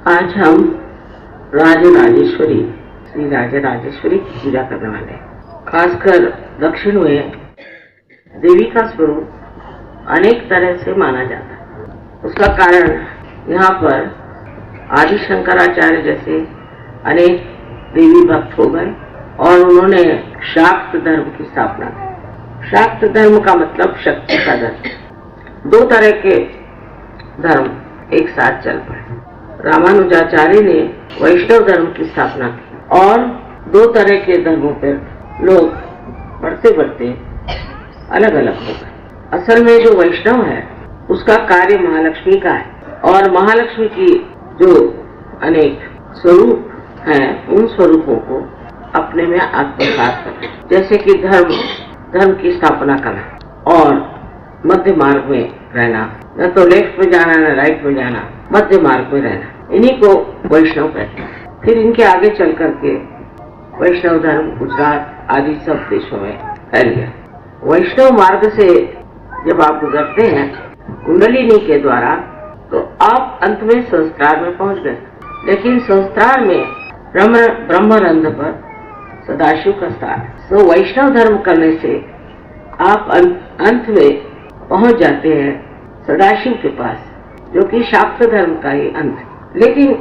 आज हम राजराजेश्वरी श्री राजराजेश्वरी की पूजा करने वाले हैं। खासकर दक्षिण में देवी का स्वरूप अनेक तरह से माना जाता है। उसका कारण यहाँ पर आदि शंकराचार्य जैसे अनेक देवी भक्त हो गए और उन्होंने शाक्त धर्म की स्थापना की। शाक्त धर्म का मतलब शक्ति का धर्म। दो तरह के धर्म एक साथ चल पड़े। रामानुजाचार्य ने वैष्णव धर्म की स्थापना की और दो तरह के धर्मों पर लोग बढ़ते बढ़ते अलग अलग हो गए। असल में जो वैष्णव है उसका कार्य महालक्ष्मी का है और महालक्ष्मी की जो अनेक स्वरूप हैं उन स्वरूपों को अपने में आत्मसात करना, जैसे कि धर्म की स्थापना करना और मध्य मार्ग में रहना, न तो लेफ्ट में जाना न राइट में जाना, मध्य मार्ग में रहना, इन्हीं को वैष्णव कहते हैं। फिर इनके आगे चल करके वैष्णव धर्म गुजरात आदि सब देशों में फैल गया। वैष्णव मार्ग से जब आप गुजरते हैं कुंडलिनी के द्वारा तो आप अंत में सहस्त्रार में पहुंच गए। लेकिन सहस्त्रार में ब्रह्मरंध्र पर सदाशिव का स्थान है। तो वैष्णव धर्म करने से आप अंत में पहुंच जाते हैं सदाशिव के पास, जो कि शाक्त धर्म का ही अंत है। लेकिन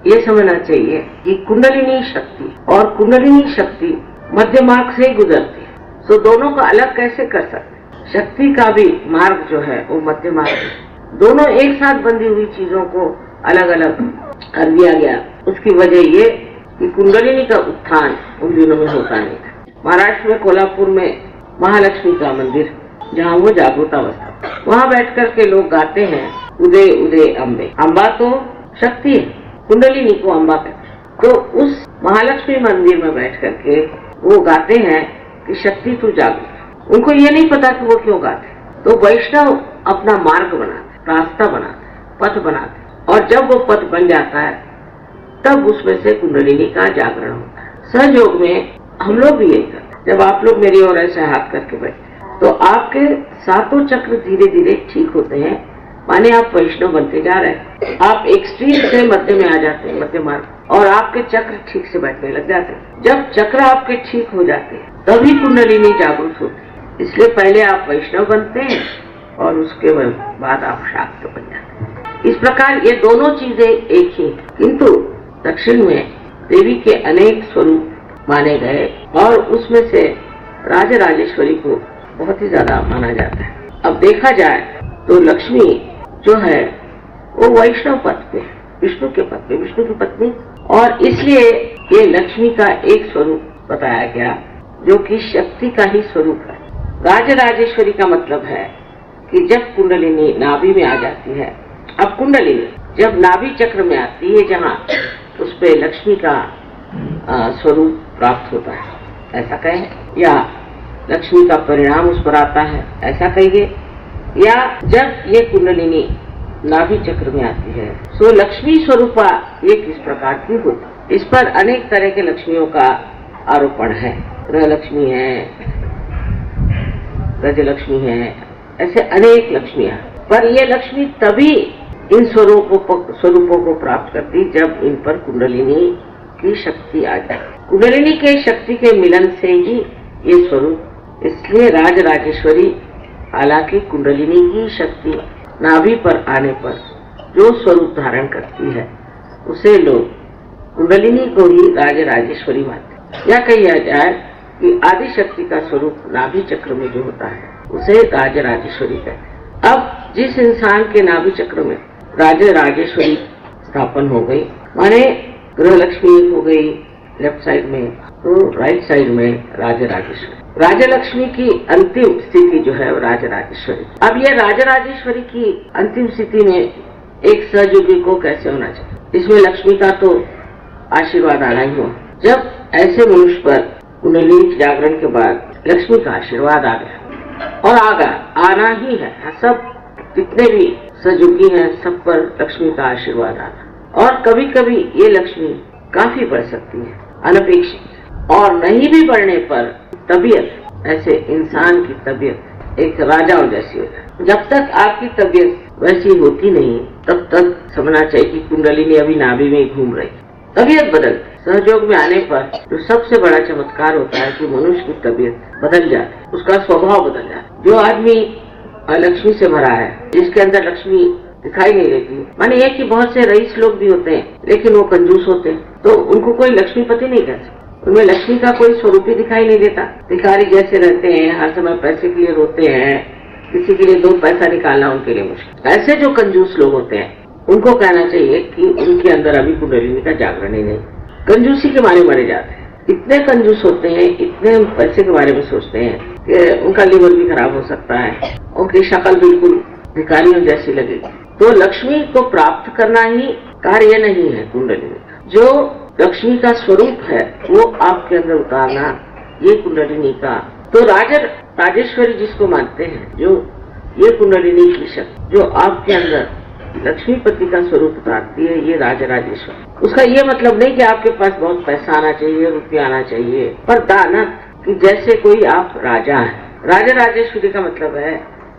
ये समझना चाहिए कि कुंडलिनी शक्ति और कुंडलिनी शक्ति मध्य मार्ग से ही गुजरती है। तो दोनों को अलग कैसे कर सकते? शक्ति का भी मार्ग जो है वो मध्य मार्ग है। दोनों एक साथ बंधी हुई चीजों को अलग अलग कर दिया गया। उसकी वजह ये कि कुंडलिनी का उत्थान उन दिनों में होता नहीं था। महाराष्ट्र में कोल्हापुर में महालक्ष्मी का मंदिर, जहाँ वो जागृत अवस्था, वहाँ बैठ कर के लोग गाते हैं उदय उदय अम्बे। अम्बा तो शक्ति है, कुंडलिनी को अम्बा कहते हैं। तो उस महालक्ष्मी मंदिर में बैठ कर के वो गाते हैं कि शक्ति तू जागृत। उनको ये नहीं पता कि वो क्यों गाते। तो वैष्णव अपना मार्ग बनाते, रास्ता बनाते, पथ बनाते, और जब वो पथ बन जाता है तब उसमें से कुंडलिनी का जागरण होता है। सहयोग में हम लोग भी यही करते हैं। जब आप लोग मेरी ओर ऐसे हाथ करके बैठते हैं तो आपके सातों चक्र धीरे धीरे ठीक होते हैं, माने आप वैष्णव बनते जा रहे हैं। आप एक्सट्रीम से मध्य में आ जाते हैं, मध्य मार्ग, और आपके चक्र ठीक से बैठने लग जाते हैं। जब चक्र आपके ठीक हो जाते हैं तभी कुंडलिनी जागृत होती है। इसलिए पहले आप वैष्णव बनते हैं और उसके बाद आप शाक्त बन जाते हैं। इस प्रकार ये दोनों चीजें एक ही, किंतु दक्षिण में देवी के अनेक स्वरूप माने गए और उसमें से राजराजेश्वरी को बहुत ही ज्यादा माना जाता है। अब देखा जाए तो लक्ष्मी जो है वो वैष्णव पद पे, विष्णु के पद पे, विष्णु की पत्नी, और इसलिए ये लक्ष्मी का एक स्वरूप बताया गया जो कि शक्ति का ही स्वरूप है। राजराजेश्वरी का मतलब है कि जब कुंडलिनी नाभि में आ जाती है, अब कुंडलिनी जब नाभि चक्र में आती है जहाँ, उस पे लक्ष्मी का स्वरूप प्राप्त होता है, ऐसा कहें, या लक्ष्मी का परिणाम उस पर आता है, ऐसा कहिए, या जब ये कुंडलिनी नाभि चक्र में आती है तो लक्ष्मी स्वरूपा ये किस प्रकार की होती। इस पर अनेक तरह के लक्ष्मियों का आरोपण है। गृह लक्ष्मी है, गजलक्ष्मी है, ऐसे अनेक लक्ष्मियां। पर ये लक्ष्मी तभी इन स्वरूपों को प्राप्त करती जब इन पर कुंडलिनी की शक्ति आ जाए। कुंडलिनी के शक्ति के मिलन से ही ये स्वरूप। इसलिए राजराजेश्वरी हालांकि कुंडलिनी की शक्ति नाभि पर आने पर जो स्वरूप धारण करती है उसे लोग कुंडलिनी को ही राजराजेश्वरी मानते। या कहा जाए कि आदि शक्ति का स्वरूप नाभि चक्र में जो होता है उसे राजराजेश्वरी कहते हैं। अब जिस इंसान के नाभि चक्र में राजराजेश्वरी स्थापन हो गई, माने गृह लक्ष्मी हो गई लेफ्ट साइड में, तो राइट साइड में राजराजेश्वरी। राजलक्ष्मी की अंतिम स्थिति जो है वो राजराजेश्वरी। अब ये राजराजेश्वरी की अंतिम स्थिति में एक सहयोगी को कैसे होना चाहिए? इसमें लक्ष्मी का तो आशीर्वाद आना ही हो। जब ऐसे मनुष्य पर कुंडलिनी जागरण के बाद लक्ष्मी का आशीर्वाद आ गया, और आना ही है, सब जितने भी सहयोगी हैं सब पर लक्ष्मी का आशीर्वाद आना। और कभी कभी ये लक्ष्मी काफी बढ़ सकती है अनपेक्षित, और नहीं भी बढ़ने पर तबीयत, ऐसे इंसान की तबीयत एक राजाओं जैसी हो जाए। जब तक आपकी तबीयत वैसी होती नहीं, तब तक समझना चाहिए कि कुंडलिनी अभी नाभि में घूम रही। तबीयत बदल सहयोग में आने पर जो सबसे बड़ा चमत्कार होता है कि मनुष्य की तबीयत बदल जाती है, उसका स्वभाव बदल जाता है। जो आदमी लक्ष्मी से भरा है, जिसके अंदर लक्ष्मी दिखाई नहीं देती, माने ये कि बहुत से रईस लोग भी होते हैं लेकिन वो कंजूस होते हैं, तो उनको कोई लक्ष्मीपति नहीं कह सकता। उनमें लक्ष्मी का कोई स्वरूप ही दिखाई नहीं देता। भिखारी जैसे रहते हैं, हर समय पैसे के लिए रोते हैं, किसी के लिए 2 पैसा निकालना उनके लिए मुश्किल। ऐसे जो कंजूस लोग होते हैं उनको कहना चाहिए कि उनके अंदर अभी कुंडलिनी का जागरण ही नहीं। कंजूसी के मारे मरे जाते हैं। इतने कंजूस होते हैं, इतने पैसे के बारे में सोचते हैं कि उनका लीवर भी खराब हो सकता है, उनकी शक्ल बिल्कुल भिखारियों जैसी लगेगी। तो लक्ष्मी को प्राप्त करना ही कार्य नहीं है कुंडलिनी। जो लक्ष्मी का स्वरूप है वो आपके अंदर उतारना, ये कुंडलिनी का। तो राजेश्वरी जिसको मानते हैं, जो ये कुंडलिनी की शक्ति जो आपके अंदर लक्ष्मीपति का स्वरूप उतारती है, ये राजराजेश्वरी। उसका ये मतलब नहीं कि आपके पास बहुत पैसा आना चाहिए, रुपया आना चाहिए, पर दानत कि जैसे कोई आप राजा है। राजराजेश्वरी का मतलब है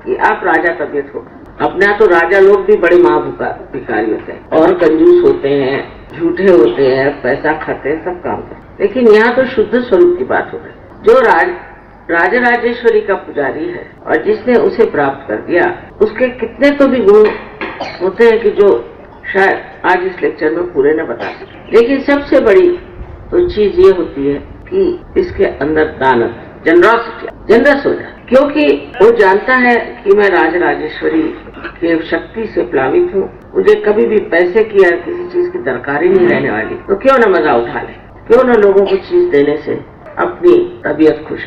कि आप राजा तबीयत हो। अपने यहाँ तो राजा लोग भी बड़े भिखारी होते हैं और कंजूस होते हैं, झूठे होते हैं, पैसा खाते हैं, सब काम करते हैं। लेकिन यहाँ तो शुद्ध स्वरूप की बात हो रही। जो राजराजेश्वरी का पुजारी है और जिसने उसे प्राप्त कर दिया, उसके कितने तो भी गुण होते हैं कि जो शायद आज इस लेक्चर में पूरे न बता सके। लेकिन सबसे बड़ी तो चीज ये होती है कि इसके अंदर दानत, जनरस हो जाए, क्योंकि वो जानता है कि मैं राजराजेश्वरी के शक्ति से प्लावित हूँ, मुझे कभी भी पैसे की या किसी चीज की दरकार ही नहीं रहने वाली, तो क्यों न मजा उठा ले, क्यों न लोगों को चीज देने से अपनी तबीयत खुश।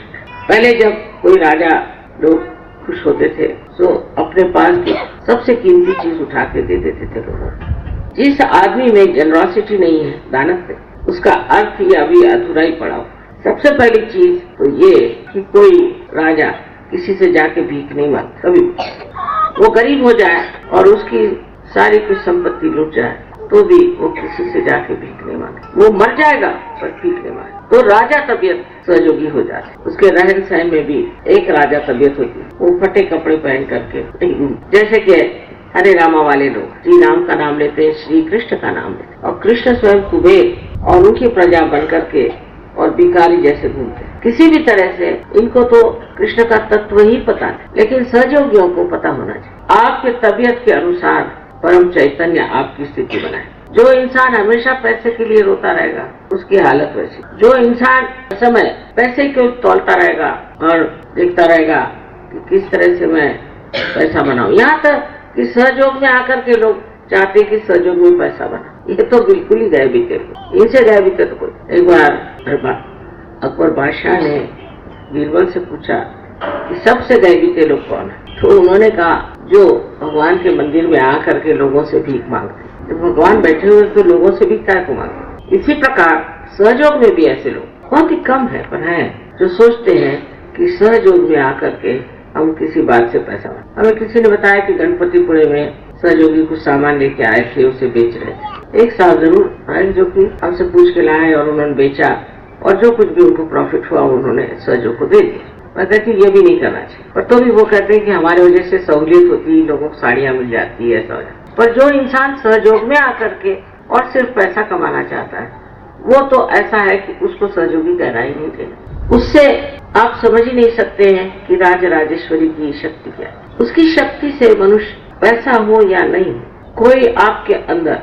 पहले जब कोई राजा लोग खुश होते थे तो अपने पास की सबसे कीमती चीज उठा के दे देते थे लोगों को। जिस आदमी में जनरॉसिटी नहीं है, दानत है, उसका अर्थ ही अभी अधूरा ही पड़ा हो। सबसे पहली चीज तो ये कि कोई राजा किसी से जाके भीख नहीं मांगता। कभी वो गरीब हो जाए और उसकी सारी कुछ संपत्ति लुट जाए तो भी वो किसी से जाके भीख नहीं मांगे, वो मर जाएगा पर भीख नहीं मांगे। तो राजा तबीयत सहयोगी हो जाती है। उसके रहन सहन में भी एक राजा तबीयत होती है। वो फटे कपड़े पहन करके, जैसे कि हरे रामा वाले लोग श्री राम का नाम लेते हैं, श्री कृष्ण का नाम लेते हैं, और कृष्ण स्वयं कुबेर और उनकी प्रजा बन करके और भिखारी जैसे घूमते हैं। किसी भी तरह से इनको तो कृष्ण का तत्व ही पता है, लेकिन सहयोगियों को पता होना चाहिए। आपके तबीयत के अनुसार परम चैतन्य आपकी स्थिति बनाए। जो इंसान हमेशा पैसे के लिए रोता रहेगा, उसकी हालत वैसी। जो इंसान समय पैसे को तोलता रहेगा और देखता रहेगा कि किस तरह से मैं पैसा बनाऊं, यहाँ तक कि सहयोग में आकर के लोग चाहते कि सहयोग में पैसा बना, ये तो बिल्कुल ही गए बीते। इनसे गए बीते तो कोई। एक बार अकबर बादशाह ने बीरबल से पूछा कि सबसे गए बीते लोग कौन है, तो उन्होंने कहा जो भगवान के मंदिर में आकर के लोगों से भीख मांगते। जब भगवान बैठे हुए तो लोगों से भीख क्या को मांगते। इसी प्रकार सहयोग में भी ऐसे लोग बहुत ही कम है, पर हैं जो सोचते हैं कि सहयोग में आकर के हम किसी बात से पैसा। हमें किसी ने बताया कि गणपतिपुरे में सहयोगी कुछ सामान लेके आए थे, उसे बेच रहे थे। एक साहब जरूर आए जो कि हमसे पूछ के लाए और उन्होंने बेचा, और जो कुछ भी उनको प्रॉफिट हुआ उन्होंने सहयोग को दे दिया। मैं कहती ये भी नहीं करना चाहिए, पर तो भी वो कहते हैं कि हमारी वजह से सहूलियत होती है, लोगों को साड़ियाँ मिल जाती है, ऐसा हो जाता है। पर जो इंसान सहयोग में आकर के और सिर्फ पैसा कमाना चाहता है, वो तो ऐसा है कि उसको सहयोगी कहना ही नहीं देना। उससे आप समझ ही नहीं सकते हैं कि राजराजेश्वरी की शक्ति क्या है। उसकी शक्ति से मनुष्य पैसा हो या नहीं हो, कोई आपके अंदर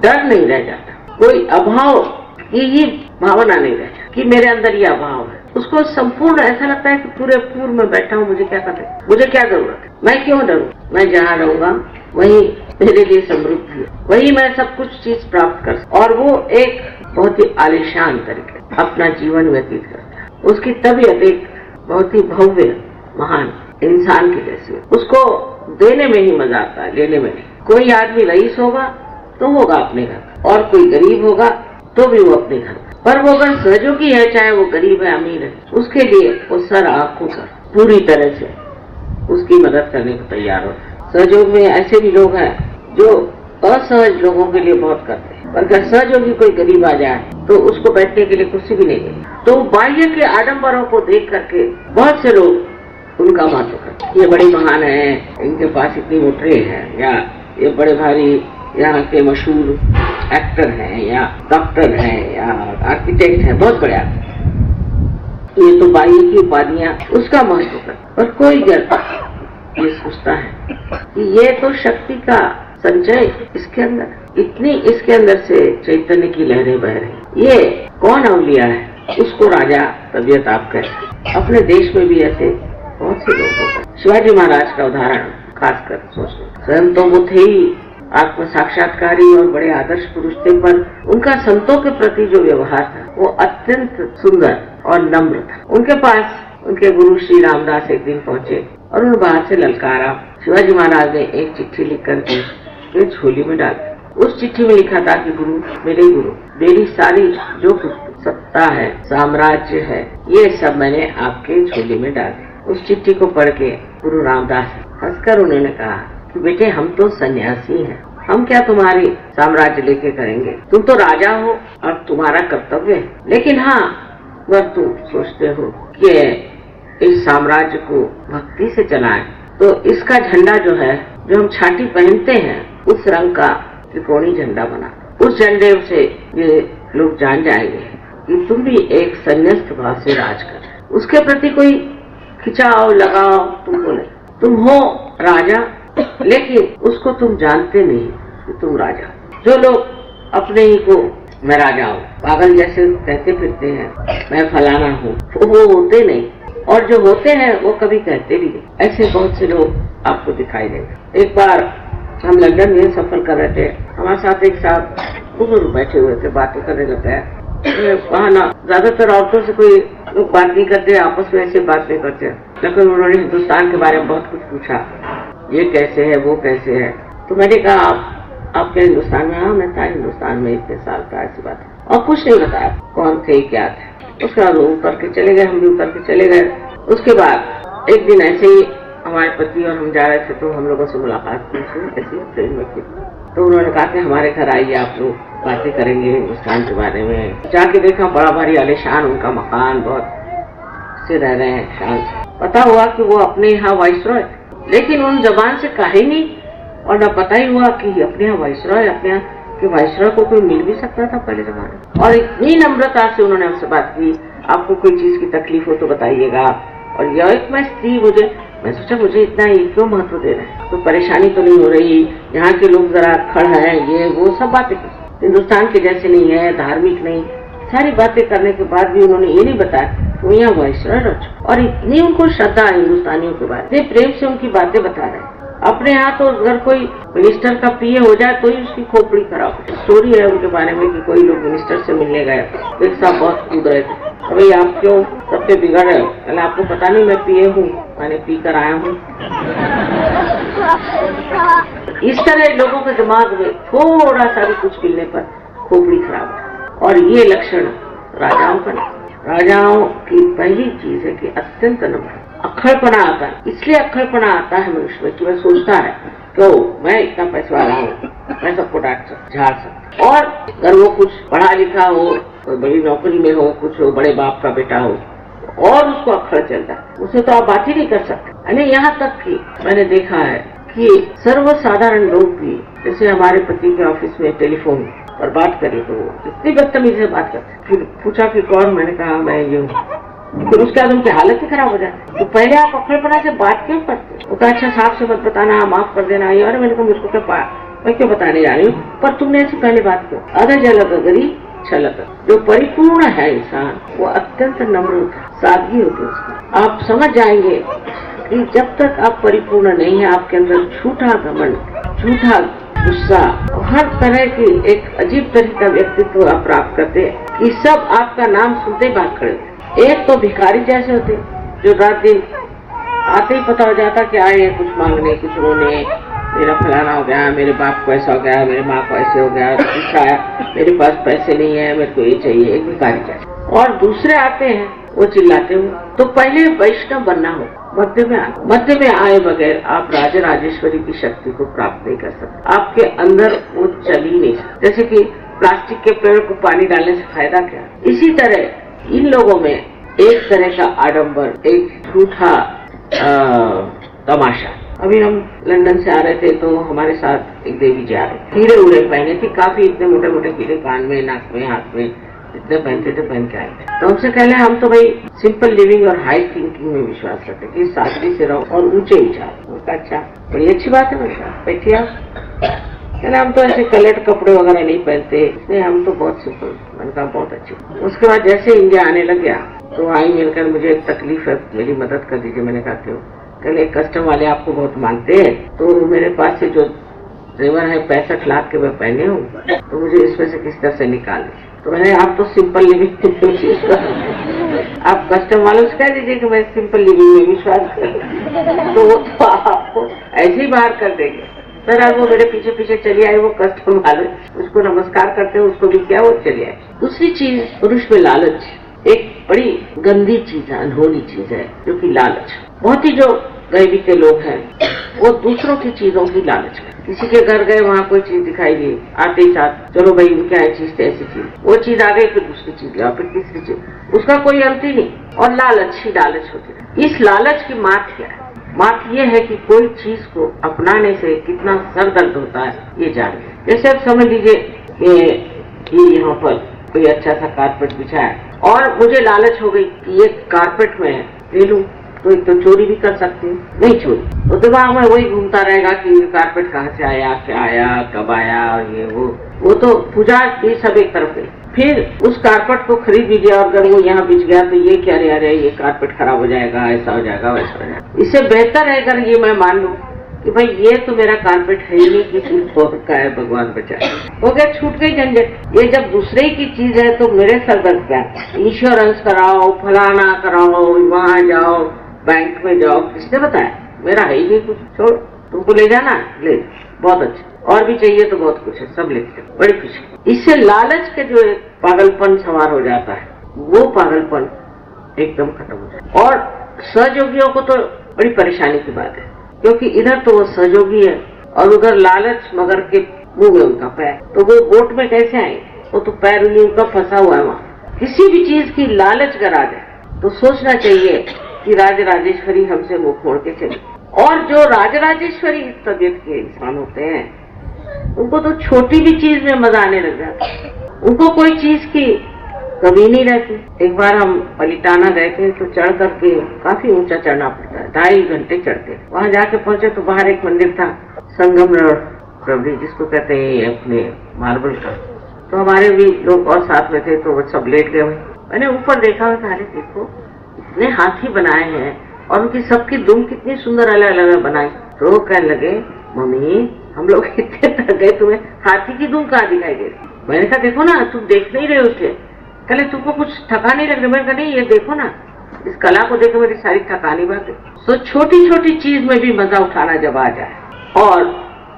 डर नहीं रह जाता, कोई अभाव की ही भावना नहीं रह जाती कि मेरे अंदर ये अभाव है। उसको संपूर्ण ऐसा लगता है कि पूरे पूर्व में बैठा हूँ, मुझे क्या करना है, मुझे क्या जरूरत है, मैं क्यों डरूं, मैं जहाँ रहूंगा वही मेरे लिए समृद्धि है, वही मैं सब कुछ चीज प्राप्त कर। और वो एक बहुत ही आलिशान तरीके अपना जीवन व्यतीत करता है। उसकी तबीयत एक बहुत ही भव्य महान इंसान की जैसी, उसको देने में ही मजा आता है, लेने में नहीं। कोई आदमी रईस होगा तो होगा अपने घर, और कोई गरीब होगा तो भी वो अपने घर, पर वो अगर सहयोगी है, चाहे वो गरीब है अमीर है, उसके लिए वो सर आंखों कर पूरी तरह से उसकी मदद करने को तैयार होता है। सहयोग में ऐसे भी लोग हैं जो असहज लोगों के लिए बहुत करते हैं, पर अगर सहयोगी कोई गरीब आ जाए तो उसको बैठने के लिए कुर्सी भी नहीं देते। तो बाह्य के आडंबरों को देख करके बहुत से लोग उनका महत्व करते। ये बड़े महान है, इनके पास इतनी मोटरें हैं, या ये बड़े भारी यहाँ के मशहूर एक्टर हैं, या डॉक्टर हैं, या आर्किटेक्ट हैं, बहुत बड़े आदमी। ये तो बाई की उपाधियां, उसका महत्व करते। पर कोई ये सोचता है कि ये तो शक्ति का संचय इसके अंदर, इतनी इसके अंदर से चैतन्य की लहरें बह रही। ये कौन अवलिया है, उसको राजा तबीयत आप कहते। अपने देश में भी ऐसे बहुत से लोग होते हैं। शिवाजी महाराज का उदाहरण खासकर सोचने, स्वयं तो वो थे ही आत्म साक्षात्कारी और बड़े आदर्श पुरुष थे, पर उनका संतों के प्रति जो व्यवहार था वो अत्यंत सुंदर और नम्र था। उनके पास उनके गुरु श्री रामदास एक दिन पहुंचे और उन्हें बाहर से ललकारा। शिवाजी महाराज ने एक चिट्ठी लिख करके झोली में डाल दी। उस चिट्ठी में लिखा था कि गुरु, मेरी सारी जो कुछ सत्ता है, साम्राज्य है, ये सब मैंने आपके झोली में डाल दी। उस चिट्ठी को पढ़ के गुरु रामदास हंसकर उन्होंने कहा कि बेटे, हम तो सन्यासी हैं, हम क्या तुम्हारी साम्राज्य लेके करेंगे, तुम तो राजा हो और तुम्हारा कर्तव्य है। लेकिन हाँ, अगर तुम सोचते हो कि इस साम्राज्य को भक्ति से चलाएं, तो इसका झंडा जो है, जो हम छाती पहनते हैं, उस रंग का त्रिकोणी झंडा बना। उस झंडे से ये लोग जान जाएंगे कि तुम भी एक संन्यास्त भाव से राज कर। उसके प्रति कोई खिंचाव लगाओ तुमको नहीं, तुम हो राजा, लेकिन उसको तुम जानते नहीं कि तुम राजा। जो लोग अपने ही को मैं राजा हूँ पागल जैसे कहते फिरते हैं, मैं फलाना हूँ, वो होते नहीं, और जो होते हैं वो कभी कहते भी नहीं। ऐसे बहुत से लोग आपको दिखाई देंगे। एक बार हम लंदन में सफर कर रहे थे, हमारे साथ एक साहब बुजुर्ग बैठे हुए थे, बातें करने लगे हैं। वहाँ ना ज्यादातर औरतों से कोई लोग बात नहीं करते, आपस में ऐसे बात नहीं करते, लेकिन उन्होंने हिंदुस्तान के बारे में बहुत कुछ पूछा, ये कैसे है, वो कैसे है। तो मैंने कहा आप क्या हिंदुस्तान में? हाँ, मैं था हिंदुस्तान में इतने साल का, ऐसी बात है। और कुछ नहीं बताया कौन थे क्या थे। उसके बाद वो उतर के चले गए, हम भी उतर के चले गए। उसके बाद एक दिन ऐसे ही हमारे पति और हम जा रहे थे, तो हम लोगों से मुलाकात की, ऐसी ट्रेन में की। तो उन्होंने कहा कि हमारे घर आइए, आप लोग बातें करेंगे हिंदुस्तान के बारे में। जाके देखा, बड़ा भारी आलीशान उनका मकान, बहुत से रह रहे हैं शान। पता हुआ कि वो अपने यहाँ वाइसरॉय, लेकिन उन जबान से कहे नहीं, और न पता ही हुआ कि अपने यहाँ वाइसरॉय, अपने यहाँ के वाइसरॉय को कोई मिल भी सकता था पहले जमाने। और इतनी नम्रता से उन्होंने हमसे बात की, आपको कोई चीज की तकलीफ हो तो बताइएगा। और यह एक मैं स्त्री, मैं सोचा मुझे इतना ये क्यों महत्व दे रहे हैं, तो परेशानी तो नहीं हो रही, यहाँ के लोग जरा खड़ हैं, ये वो सब बातें की। हिंदुस्तान के जैसे नहीं है, धार्मिक नहीं, सारी बातें करने के बाद भी उन्होंने ये नहीं बताया तो यहाँ वाइसरॉय रचो। और इतनी उनको श्रद्धा है हिंदुस्तानियों के बारे में, प्रेम से उनकी बातें बता रहे हैं। अपने यहाँ तो अगर कोई मिनिस्टर का पीए हो जाए तो ही उसकी खोपड़ी खराब। स्टोरी है उनके बारे में कि कोई लोग मिनिस्टर से मिलने गए, एक साहब बहुत कूद रहे थे, अभी आप क्यों सबसे बिगड़ रहे हो? पहले आपको पता नहीं मैं पिए हूँ, मैंने पी कर आया हूँ। इस तरह लोगों के दिमाग में थोड़ा सा भी कुछ मिलने पर खोपड़ी खराब। और ये लक्षण राजाओं का नहीं। राजाओं की पहली चीज है कि अत्यंत नम्र, अक्खड़पना आता है। इसलिए अक्खड़पना आता है मनुष्य में कि वह सोचता है तो मैं इतना पैसा वाला हूँ, मैं सबको झाड़ सकता। और अगर वो कुछ पढ़ा लिखा हो, बड़ी नौकरी में हो, कुछ हो, बड़े बाप का बेटा हो, और उसको अक्खड़ चलता है, उसे तो आप बात ही नहीं कर सकते। यानी यहाँ तक कि मैंने देखा है कि सर्वसाधारण लोग भी, जैसे हमारे पति के ऑफिस में टेलीफोन पर बात करें तो इतनी बदतमीजी से बात करते। फिर पूछा कि कौन? मैंने कहा मैं ये हूँ। फिर उसके बाद उनकी हालत ही खराब हो जाती। तो पहले आप अक्खड़पना से बात क्यों करते? वो कहा अच्छा साहब से मत बताना, माफ कर देना। ये और मैंने कहा मुझको क्या, मैं क्यों बताने जा रही हूँ, पर तुमने ऐसी पहले बात क्यों? अगर जलक अगरी छलक। जो परिपूर्ण है इंसान वो अत्यंत नम्र होता है, सादगी होती है उसकी। आप समझ जाएंगे कि जब तक आप परिपूर्ण नहीं है, आपके अंदर झूठा घमंड, झूठा गुस्सा, हर तरह की एक अजीब तरह का व्यक्तित्व आप प्राप्त करते हैं कि सब आपका नाम सुनते बात खड़े। एक तो भिखारी जैसे होते जो रात दिन आते ही पता हो जाता कि आए हैं कुछ मांगने, कुछ रोने, मेरा फलाना हो गया, मेरे बाप को ऐसा हो गया, मेरे माँ को ऐसे हो गया, कुछ आया, मेरे पास पैसे नहीं है, मेरे को ये चाहिए, एक भिखारी जैसे। और दूसरे आते हैं वो चिल्लाते हुए। तो पहले वैष्णव बनना हो, मध्य में आए बगैर आप राजा राजेश्वरी की शक्ति को प्राप्त नहीं कर सकते। आपके अंदर वो चल ही नहीं सकता। जैसे कि प्लास्टिक के पेड़ को पानी डालने से फायदा क्या? इसी तरह इन लोगों में एक तरह का आडंबर, एक झूठा तमाशा। अभी हम लंदन से आ रहे थे तो हमारे साथ एक देवी जी आ रहे थे, हीरे उड़े पहने थे, काफी इतने मोटे मोटे हीरे कान में, नाक में, हाथ में, इतने पहनते थे, पहन के आए थे। तो हमसे कहले हम तो भाई सिंपल लिविंग और हाई थिंकिंग में विश्वास करते कि सादगी से रहो और ऊंचे विचार। अच्छा, बड़ी अच्छी बात है। मैंने कहा बैठिए आप। कहना हम तो ऐसे कलर कपड़े वगैरह नहीं पहनते, इसलिए हम तो बहुत सिंपल। मैंने कहा बहुत अच्छी। उसके बाद जैसे इंडिया आने लग गया तो आई मिलकर मुझे एक तकलीफ है, मेरी मदद कर दीजिए। मैंने कहा क्यों? कहले कस्टम वाले आपको बहुत मानते हैं, तो मेरे पास से जो जेवर है 65 लाख के मैं पहने हूँ, तो मुझे इसमें से किस तरह से निकाले। तो मैंने आप तो सिंपल लिविंग आप कस्टम वालों से कह दीजिए कि मैं सिंपल लिविंग में विश्वास करूँ, तो वो तो आपको ऐसे ही बाहर कर देंगे। सर अब वो मेरे पीछे पीछे चली आई, वो कस्टम वाले उसको नमस्कार करते हैं, उसको भी क्या वो चली आई। दूसरी चीज, पुरुष में लालच एक बड़ी गंदी चीज है, अनहोनी चीज है, जो कि लालच। बहुत ही जो गरीबी के लोग हैं वो दूसरों की चीजों की लालच है। किसी के घर गए, वहाँ कोई चीज दिखाई दी, आते ही साथ चलो भाई क्या है चीज, ऐसी चीज, वो चीज आ गई, फिर दूसरी चीज लाओ, फिर तीसरी चीज, उसका कोई अंत ही नहीं। और लालच ही लालच होती है। इस लालच की मात क्या है? बात यह है कि कोई चीज को अपनाने से कितना सर दर्द होता है ये जानिए। जैसे आप समझ लीजिए कि यहाँ पर कोई अच्छा सा कारपेट बिछा है और मुझे लालच हो गई कि ये कारपेट में ले लूं, तो एक तो चोरी भी कर सकती हूँ, नहीं चोरी, तो दिमाग में वही घूमता रहेगा कि ये कारपेट कहाँ से आया, क्या आया, कब आया, और ये वो तो पूजा ये सब एक तरफ है। फिर उस कारपेट को खरीद लीजिए और अगर वो यहाँ बिछ गया तो ये क्या अरे ये कारपेट खराब हो जाएगा, ऐसा हो जाएगा, वैसा हो जाएगा। इससे बेहतर है अगर ये मैं मान लूँ कि भाई ये तो मेरा कारपेट है ही नहीं, किसी और का है, भगवान बचाए, हो गया, छूट गई झंझट। ये जब दूसरे की चीज है तो मेरे सर दर्द क्या, इंश्योरेंस कराओ, फलाना कराओ, वहाँ जाओ, बैंक में जाओ, किसने बताया? मेरा है ही नहीं कुछ, छोड़, तुमको ले जाना ले, बहुत अच्छा, और भी चाहिए तो बहुत कुछ है, सब लेते, बड़ी खुशी। इससे लालच के जो एक पागलपन सवार हो जाता है, वो पागलपन एकदम खत्म हो जाता है। और सहयोगियों को तो बड़ी परेशानी की बात है, क्योंकि इधर तो वो सहयोगी है और उधर लालच मगर के मुंह में उनका पैर, तो वो बोट में कैसे आए? वो तो पैर ही उनका फंसा हुआ है वहाँ। किसी भी चीज की लालच अगर आ जाए तो सोचना चाहिए कि राजराजेश्वरी हमसे मुख मोड़ के चली। और जो राजराजेश्वरी तबीयत के इंसान होते हैं उनको तो छोटी भी चीज में मजा आने लग जाता है, उनको कोई चीज की कमी नहीं रहती। एक बार हम पलिटाना गए थे तो चढ़ करके, काफी ऊंचा चढ़ना पड़ता है, 2.5 घंटे चढ़ते। वहां जाके पहुंचे तो बाहर एक मंदिर था, संगम प्रभु जिसको कहते हैं अपने मार्बल का। तो हमारे भी लोग और साथ में थे तो वो सब लेट गए। मैंने ऊपर देखा, अरे देखो इतने हाथी बनाए हैं और उनकी सबकी दुम कितनी सुंदर अलग अलग बनाई। तो वो कहने लगे मम्मी हम लोग इतने थक गए, तुम्हें हाथी की दुम कहाँ दिखाई दे रही? मैंने कहा देखो ना, तुम देख नहीं रहे उसे। कहले तुमको कुछ थका नहीं लग रहा? मैंने कहा नहीं, ये देखो ना, इस कला को देखो, मेरी सारी थकानी बात है। तो छोटी छोटी चीज में भी मजा उठाना जब आ जाए और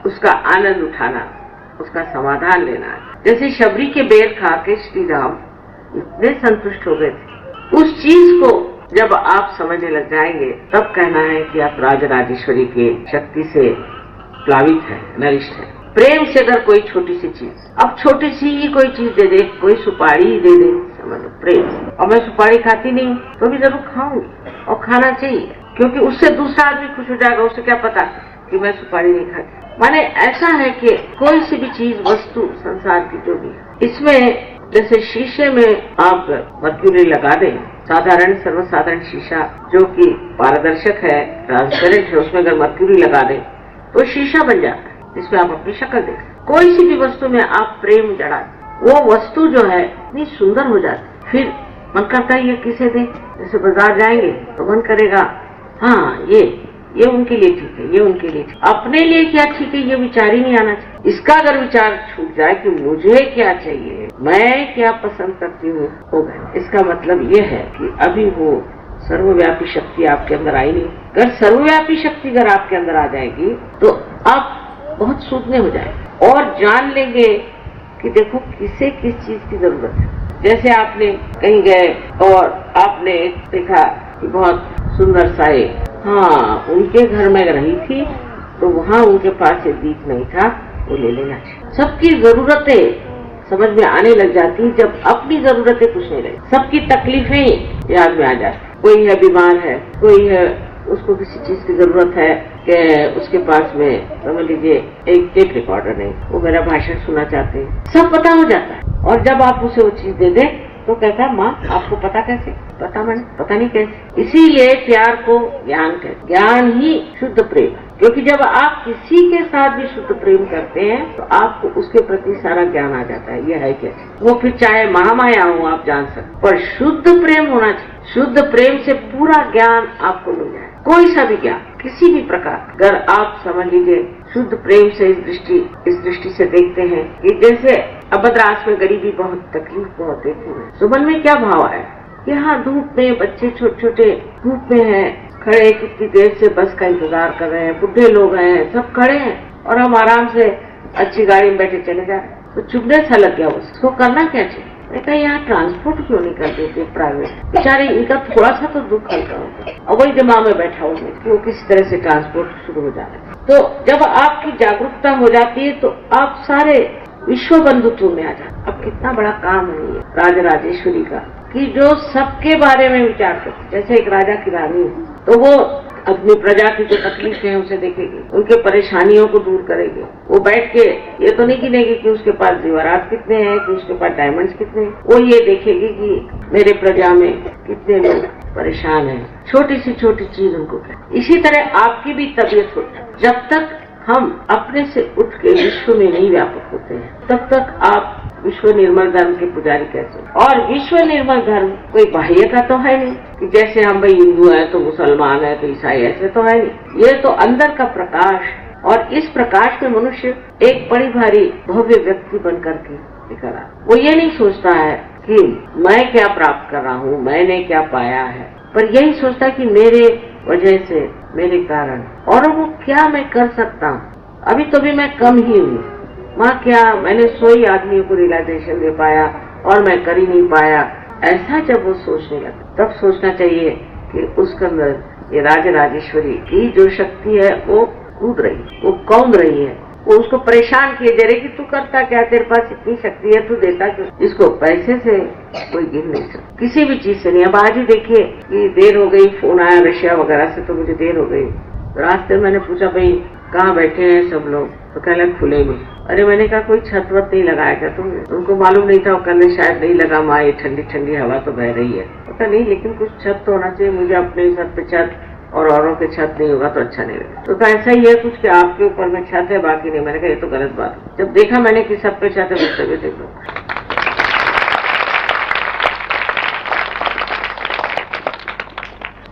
उसका आनंद उठाना, उसका समाधान लेना। जैसे शबरी के बेर खा के श्री राम इतने संतुष्ट हो गए थे। उस चीज को जब आप समझने लग जाएंगे तब कहना है कि आप राजराजेश्वरी के शक्ति से प्लावित है, नरिष्ठ है। प्रेम से अगर कोई छोटी सी चीज, अब छोटी सी ही कोई चीज दे दे, कोई सुपारी दे दे, समझ लो प्रेम। और मैं सुपारी खाती नहीं तो भी जरूर खाऊंगी और खाना चाहिए, क्योंकि उससे दूसरा आदमी खुश हो जाएगा। उसे क्या पता कि मैं सुपारी नहीं खाती। माने ऐसा है कि कोई सी भी चीज, वस्तु, संसार की जो भी, इसमें जैसे शीशे में आप मर्क्यूरी लगा दें, साधारण सर्वसाधारण शीशा जो कि पारदर्शक है, ट्रांसपेरेंट है, उसमें अगर मर्क्यूरी लगा दें तो शीशा बन जाता है जिसमें आप अपनी शक्ल देख। कोई सी भी वस्तु में आप प्रेम जड़ा, वो वस्तु जो है इतनी सुंदर हो जाती। फिर मन करता है ये किसे दे। जैसे बाजार जाएंगे तो मन करेगा हाँ ये उनके लिए ठीक है, ये उनके लिए ठीक। अपने लिए क्या ठीक है ये विचार ही नहीं आना चाहिए। इसका अगर विचार छूट जाए कि मुझे क्या चाहिए, मैं क्या पसंद करती हूँ, हो गया। इसका मतलब ये है कि अभी वो सर्वव्यापी शक्ति आपके अंदर आई नहीं। अगर सर्वव्यापी शक्ति अगर आपके अंदर आ जाएगी तो आप बहुत सूझने हो जाएंगे और जान लेंगे कि देखो किसे किस चीज की जरूरत है। जैसे आपने कहीं गए और आपने देखा कि बहुत सुंदर साए, हाँ उनके घर में रही थी तो वहाँ उनके पास एक दीप नहीं था, वो ले लेना चाहिए। सबकी जरूरतें समझ में आने लग जाती जब अपनी जरूरतें कुछ नहीं रही। सबकी तकलीफें याद में आ जाती। कोई है बीमार है, कोई है उसको किसी चीज की जरूरत है कि उसके पास में समझ लीजिए एक टेप रिकॉर्डर नहीं, वो मेरा भाषण सुनना चाहते हैं, सब पता हो जाता है। और जब आप उसे वो चीज दे दें तो कहता है माँ आपको पता कैसे? पता नहीं कैसे। इसीलिए प्यार को ज्ञान कहते, ज्ञान ही शुद्ध प्रेम है। क्योंकि जब आप किसी के साथ भी शुद्ध प्रेम करते हैं तो आपको उसके प्रति सारा ज्ञान आ जाता है, ये है कैसे। वो फिर चाहे महामाया हो आप जान सकते, पर शुद्ध प्रेम होना चाहिए। शुद्ध प्रेम से पूरा ज्ञान आपको मिल जाए, कोई सा भी ज्ञान किसी भी प्रकार। अगर आप समझ लीजिए शुद्ध प्रेम से इस दृष्टि से देखते हैं कि जैसे अभद्रास में गरीबी बहुत, तकलीफ बहुत देखी है, सुमन में क्या भाव आया। यहाँ धूप में बच्चे छोटे छोटे धूप में हैं, खड़े कितनी देर से बस का इंतजार कर रहे हैं, बुढ़े लोग हैं, सब खड़े हैं और हम आराम से अच्छी गाड़ी में बैठे चले जा रहे हैं। तो चुभने सा लग गया उसको, करना क्या चाहिए। मैं कहा यहाँ ट्रांसपोर्ट क्यों नहीं कर देते प्राइवेट, बेचारे इनका थोड़ा सा तो दुख हल्का होता। और वही दिमाग में बैठा हुआ है कि वो किसी तरह से ट्रांसपोर्ट शुरू हो जाए। तो जब आपकी जागरूकता हो जाती है तो आप सारे विश्व बंधुत्व में आ जाते। अब कितना बड़ा काम है ये राजराजेश्वरी का, कि जो सबके बारे में विचार करते। जैसे एक राजा की रानी है तो वो अपनी प्रजा की जो तकलीफ है उसे देखेगी, उनके परेशानियों को दूर करेगी। वो बैठ के ये तो नहीं गिनेगी कि उसके पास जेवरात कितने हैं, कि उसके पास डायमंड्स कितने हैं, वो ये देखेगी कि मेरे प्रजा में कितने लोग परेशान हैं, छोटी सी छोटी चीज उनको क्या। इसी तरह आपकी भी तबीयत होती, जब तक हम अपने से उठ के विश्व में नहीं व्यापक होते हैं तब तक आप विश्व निर्मल धर्म के पुजारी कैसे। और विश्व निर्मल धर्म कोई बाह्य का तो है नहीं कि जैसे हम भाई हिंदू है तो मुसलमान है तो ईसाई, ऐसे तो है नहीं। ये तो अंदर का प्रकाश, और इस प्रकाश में मनुष्य एक बड़ी भारी भव्य व्यक्ति बन करके निकला। वो ये नहीं सोचता है कि मैं क्या प्राप्त कर रहा हूँ, मैंने क्या पाया है, पर यही सोचता है कि मेरे वजह से, मेरे कारण, और वो क्या मैं कर सकता हूँ। अभी तो भी मैं कम ही हूँ, माँ क्या मैंने 100 ही आदमियों को रियलाइजेशन दे पाया और मैं कर ही नहीं पाया। ऐसा जब वो सोचने लगा तब सोचना चाहिए कि उसके अंदर ये राजराजेश्वरी की जो शक्ति है वो कूद रही, वो कौंध रही है, वो उसको परेशान किए जा रही कि तू करता क्या, तेरे पास इतनी शक्ति है, तू देता क्यों। इसको पैसे से कोई गिन नहीं सकता, किसी भी चीज से नहीं। अब आज ही देखिए कि देर हो गई, फोन आया रशिया वगैरह से, तो मुझे देर हो गई। रास्ते में मैंने पूछा भाई कहाँ बैठे हैं सब लोग, तो कहने लगे खुले में। अरे मैंने कहा कोई छत वत नहीं लगाया क्या तुमने? उनको मालूम नहीं था, वो कहने शायद नहीं लगा माँ, ये ठंडी ठंडी हवा तो बह रही है। पता नहीं, लेकिन कुछ छत तो होना चाहिए, मुझे अपने छत पे छत और औरों के छत नहीं होगा तो अच्छा नहीं लगेगा। तो ऐसा ही है कुछ कि आपके ऊपर में छत है बाकी नहीं। मैंने कहा ये तो गलत बात है। जब देखा मैंने कि सब पे छत है, मुझसे भी देख लो।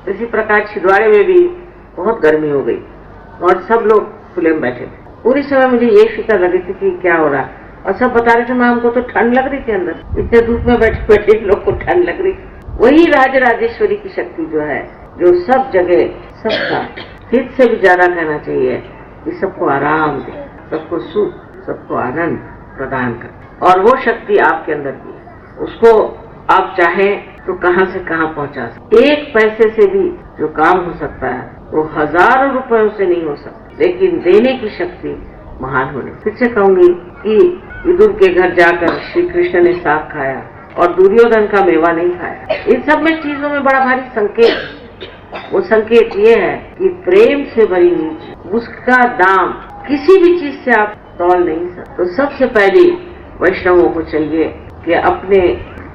इसी प्रकार छिंदवाड़े में भी बहुत गर्मी हो गई और सब लोग खुले में बैठे थे। पूरी समय मुझे ये फिक्र लगी थी कि क्या हो रहा है, और सब बता रहे थे मैं, हमको तो ठंड लग रही थी अंदर, इतने धूप में बैठे बैठे लोग को ठंड लग रही थी। वही राजराजेश्वरी की शक्ति जो है, जो सब जगह सबका हित से भी ज्यादा कहना चाहिए कि सबको आराम दे, सबको सुख, सबको आनंद प्रदान कर, और वो शक्ति आपके अंदर की है। उसको आप चाहें तो कहां से कहां पहुंचा सकते। एक पैसे से भी जो काम हो सकता है वो हजारों रुपयों से नहीं हो सकता, लेकिन देने की शक्ति महान होने। फिर से कहूंगी कि विदुर के घर जाकर श्री कृष्ण ने साग खाया और दुर्योधन का मेवा नहीं खाया। इन सब में चीजों में बड़ा भारी संकेत, वो संकेत ये है कि प्रेम से भरी हुई चीज, उसका दाम किसी भी चीज से आप तौल नहीं सकते। तो सबसे पहले वैष्णवों को चाहिए कि अपने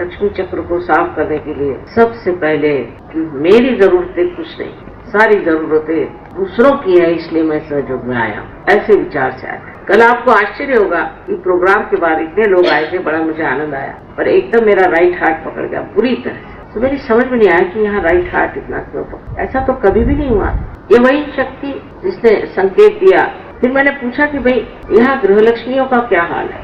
लक्ष्मी चक्र को साफ करने के लिए सबसे पहले कि मेरी जरूरतें कुछ नहीं, सारी जरूरतें दूसरों की है, इसलिए मैं सहयोग में आया, ऐसे विचार से आया। कल आपको आश्चर्य होगा कि प्रोग्राम के बाद इतने लोग आए थे, बड़ा मुझे आनंद आया, पर एकदम मेरा राइट हार्ट पकड़ गया बुरी तरह से। तो मेरी समझ में नहीं आया कि यहाँ राइट हार्ट इतना क्यों पकड़ा, ऐसा तो कभी भी नहीं हुआ। ये वही शक्ति जिसने संकेत दिया। फिर मैंने पूछा कि भाई यहाँ गृहलक्ष्मियों का क्या हाल है,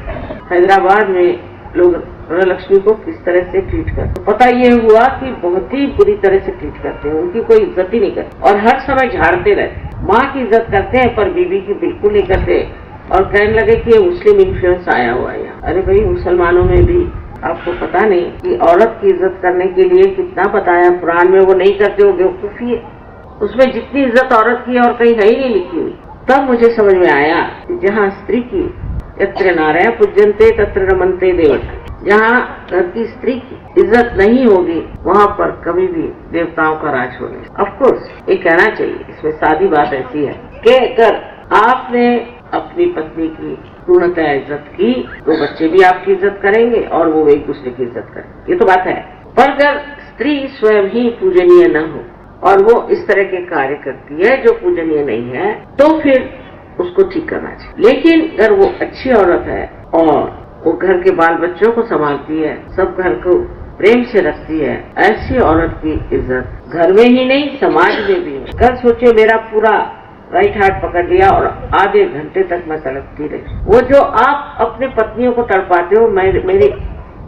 हैदराबाद में लोग गृहलक्ष्मी को किस तरह से ट्रीट करते। तो पता ये हुआ कि बहुत ही बुरी तरह से ट्रीट करते हैं, उनकी कोई इज्जत ही नहीं करते और हर समय झाड़ते रहते। माँ की इज्जत करते हैं पर बीवी की बिल्कुल नहीं करते, और कहने लगे कि ये मुस्लिम इन्फ्लुएंस आया हुआ है यहाँ। अरे भाई मुसलमानों में भी आपको पता नहीं कि औरत की इज्जत करने के लिए कितना बताया कुरान में, वो नहीं करते, वो बेवकूफी है। उसमें जितनी इज्जत औरत की और कहीं है ही नहीं लिखी हुई। तब मुझे समझ में आया कि जहाँ स्त्री की यत्र नारायण पूज्यन्ते तत्र रमन्ते देवता, जहाँ घर की स्त्री की इज्जत नहीं होगी वहाँ पर कभी भी देवताओं का राज होने। ऑफ कोर्स ये कहना चाहिए, इसमें सादी बात ऐसी है कि अगर आपने अपनी पत्नी की पूर्णतः इज्जत की तो बच्चे भी आपकी इज्जत करेंगे और वो एक दूसरे की इज्जत करेंगे, ये तो बात है। पर अगर स्त्री स्वयं ही पूजनीय न हो और वो इस तरह के कार्य करती है जो पूजनीय नहीं है तो फिर उसको ठीक करना चाहिए। लेकिन अगर वो अच्छी औरत है और वो घर के बाल बच्चों को संभालती है, सब घर को प्रेम से रखती है, ऐसी औरत की इज्जत घर में ही नहीं समाज में भी है। कल सोचिए मेरा पूरा राइट हाथ पकड़ लिया और आधे घंटे तक मैं तड़पती रही। वो जो आप अपने पत्नियों को तड़पाते हो मेरे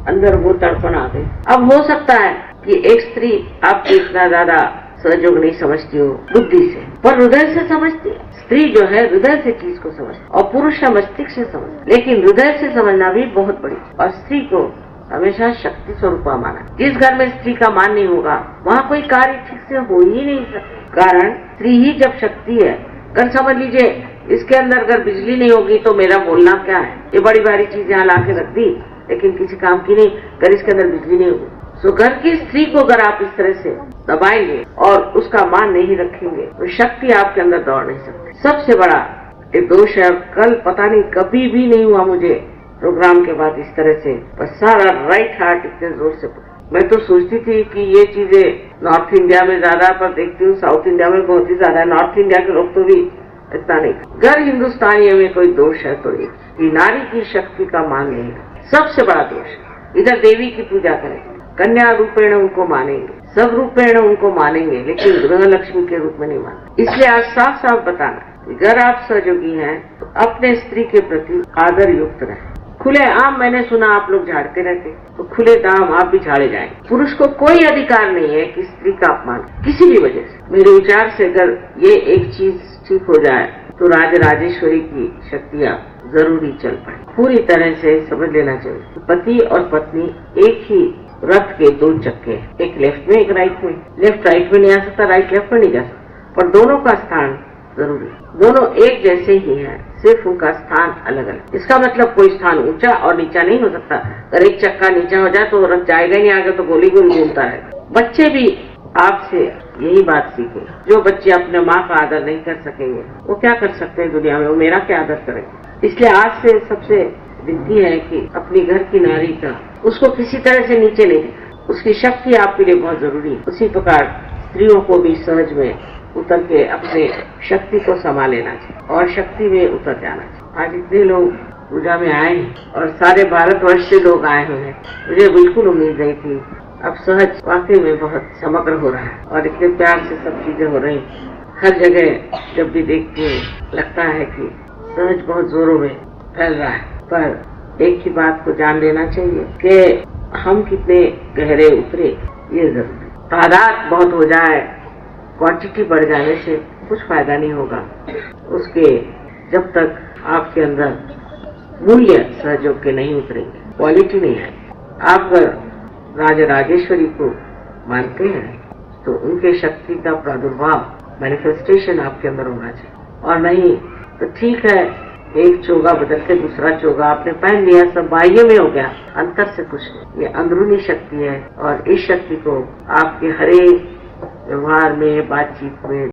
अंदर वो तड़पन आ गई। अब हो सकता है कि एक स्त्री आपको इतना ज्यादा सहयोग नहीं समझती हो बुद्धि से, पर हृदय से समझती है। स्त्री जो है हृदय से चीज को समझती और पुरुष मस्तिष्क से समझ, लेकिन हृदय से समझना भी बहुत बड़ी। और स्त्री को हमेशा शक्ति स्वरूपा माना। जिस घर में स्त्री का मान नहीं होगा वहाँ कोई कार्य ठीक से हो ही नहीं सकता, कारण स्त्री ही जब शक्ति है। अगर समझ लीजिए इसके अंदर अगर बिजली नहीं होगी तो मेरा बोलना क्या है, ये बड़ी भारी चीज यहाँ ला के रख दी लेकिन किसी काम की नहीं, अगर इसके अंदर बिजली नहीं होगी। तो घर की स्त्री को अगर आप इस तरह से दबाएंगे और उसका मान नहीं रखेंगे तो शक्ति आपके अंदर दौड़ नहीं सकती। सबसे बड़ा एक दोष है, कल पता नहीं कभी भी नहीं हुआ मुझे प्रोग्राम के बाद इस तरह से, पर सारा राइट हार्ट इतने जोर से मैं तो सोचती थी कि ये चीजें नॉर्थ इंडिया में ज्यादा, पर देखती हूँ साउथ इंडिया में बहुत ही ज्यादा। नॉर्थ इंडिया के लोग तो भी इतना नहीं। अगर हिंदुस्तानियों में कोई दोष है तो ये नारी की शक्ति का मान नहीं है, सबसे बड़ा दोष। इधर देवी की पूजा करें, कन्या रूपेण उनको मानेंगे, सब रूपेण उनको मानेंगे, लेकिन गृह लक्ष्मी के रूप में नहीं मानेंगे। इसलिए आज साफ साफ बताना, अगर आप सहयोगी हैं तो अपने स्त्री के प्रति आदर युक्त रहें। खुले आम मैंने सुना आप लोग झाड़ते रहते, तो खुले दाम आप भी झाड़े जाएंगे। पुरुष को कोई अधिकार नहीं है कि स्त्री का अपमान किसी भी वजह से। मेरे विचार से अगर ये एक चीज ठीक हो जाए तो राजराजेश्वरी की शक्तियाँ जरूरी चल पड़े। पूरी तरह से समझ लेना चाहिए पति और पत्नी एक ही रथ के दो चक्के, एक लेफ्ट में एक राइट में। लेफ्ट राइट में नहीं आ सकता, राइट लेफ्ट में नहीं जा सकता, पर दोनों का स्थान जरूरी। दोनों एक जैसे ही हैं, सिर्फ उनका स्थान अलग अलग। इसका मतलब कोई स्थान ऊंचा और नीचा नहीं हो सकता। अगर एक चक्का नीचा हो जाए तो रथ जाएगा नहीं आगे, तो गोली गोली घूमता रहेगा। बच्चे भी आपसे यही बात सीखे। जो बच्चे अपने माँ का आदर नहीं कर सकेंगे वो क्या कर सकते हैं दुनिया में, वो मेरा क्या आदर करेंगे। इसलिए आज से सबसे विनती है कि अपनी घर की नारी का उसको किसी तरह से नीचे नहीं दिखा, उसकी शक्ति आपके लिए बहुत जरूरी है। उसी प्रकार स्त्रियों को भी सहज में उतर के अपने शक्ति को संभाल लेना चाहिए और शक्ति में उतर जाना चाहिए। आज इतने लोग पूजा में आए और सारे भारतवर्ष से लोग आए हुए हैं, मुझे बिल्कुल उम्मीद नहीं थी। अब सहज वाकई में बहुत समग्र हो रहा है और इतने प्यार से सब चीजें हो रही। हर जगह जब भी देखती हूँ लगता है कि सहज बहुत जोरों में फैल रहा है। पर एक ही बात को जान लेना चाहिए कि हम कितने गहरे उतरे, ये जरूरी। तादाद बहुत हो जाए, क्वांटिटी बढ़ जाने से कुछ फायदा नहीं होगा। उसके जब तक आपके अंदर मूल्य सहयोग के नहीं उतरेंगे, क्वालिटी नहीं है। आप अगर राजराजेश्वरी को मानते हैं तो उनके शक्ति का प्रादुर्भाव, मैनिफेस्टेशन आपके अंदर होना चाहिए। और नहीं तो ठीक है, एक चोगा बदल के दूसरा चोगा आपने पहन लिया, सब बाह्य में हो गया, अंतर से कुछ नहीं। ये अंदरूनी शक्ति है और इस शक्ति को आपके हरे व्यवहार में, बातचीत में